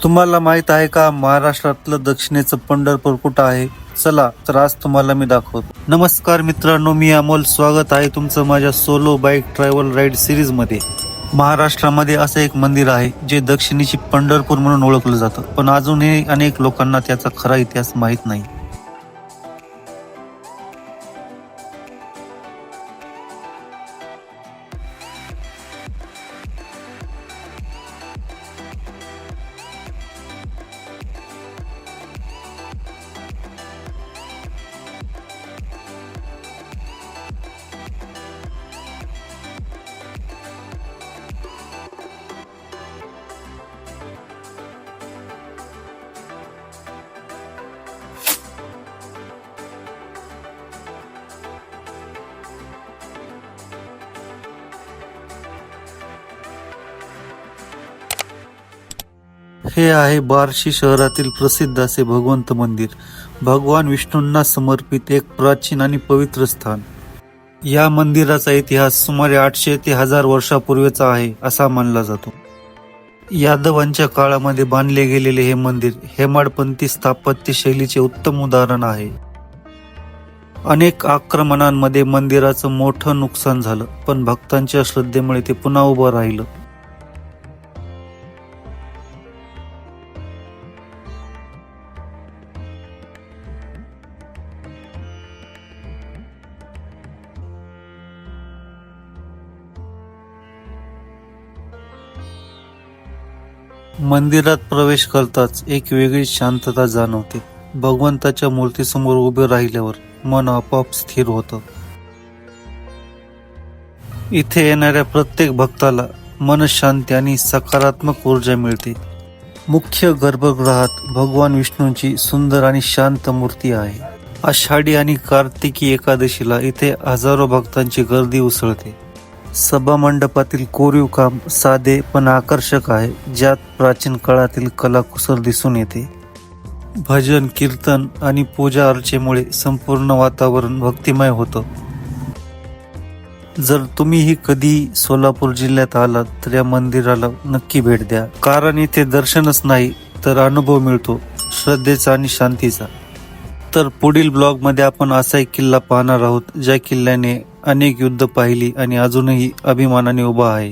तुम्हाला माहित आहे का महाराष्ट्रातलं दक्षिणेचं पंढरपूर कुठं आहे? चला तर आज तुम्हाला मी दाखवतो. नमस्कार मित्रांनो, मी अमोल. स्वागत आहे तुमचं माझ्या solo bike travel ride series मध्ये. महाराष्ट्रामध्ये असं एक मंदिर आहे जे दक्षिणेची पंढरपूर म्हणून ओळखलं जातं, पण अजूनही अनेक लोकांना त्याचा खरा इतिहास माहीत नाही. हे आहे बार्शी शहरातील प्रसिद्ध असे भगवंत मंदिर. भगवान विष्णूंना समर्पित एक प्राचीन आणि पवित्र स्थान. या मंदिराचा इतिहास सुमारे 800 ते 1000 वर्षापूर्वीचा आहे असा मानला जातो. यादवांच्या काळामध्ये बांधले गेलेले हे मंदिर हेमाडपंथी स्थापत्य शैलीचे उत्तम उदाहरण आहे. अनेक आक्रमणांमध्ये मंदिराचं मोठं नुकसान झालं, पण भक्तांच्या श्रद्धेमुळे ते पुन्हा उभं राहिलं. मंदिरात प्रवेश करताच एक वेगळी शांतता जाणवते. भगवंताच्या मूर्तीसमोर उभे राहिल्यावर मन आपोआप स्थिर होतं. इथे येणाऱ्या प्रत्येक भक्ताला मनशांती आणि सकारात्मक ऊर्जा मिळते. मुख्य गर्भगृहात भगवान विष्णूंची सुंदर आणि शांत मूर्ती आहे. आषाढी आणि कार्तिकी एकादशीला इथे हजारो भक्तांची गर्दी उसळते. सभा मंडपातील कोरीव काम साधे पण आकर्षक आहे, ज्यात प्राचीन काळातील कलाकुसर दिसून येते. भजन, कीर्तन आणि पूजा अर्चेमुळे संपूर्ण वातावरण भक्तिमय होतं. जर तुम्हीही कधी सोलापूर जिल्ह्यात आलात तर या मंदिराला नक्की भेट द्या, कारण इथे दर्शनच नाही तर अनुभव मिळतो श्रद्धेचा आणि शांतीचा. तर पुढील ब्लॉगमध्ये आपण असा एक किल्ला पाहणार आहोत ज्या किल्ल्याने अनेक युद्ध पाहिली आणि अजूनही अभिमानाने उभा आहे.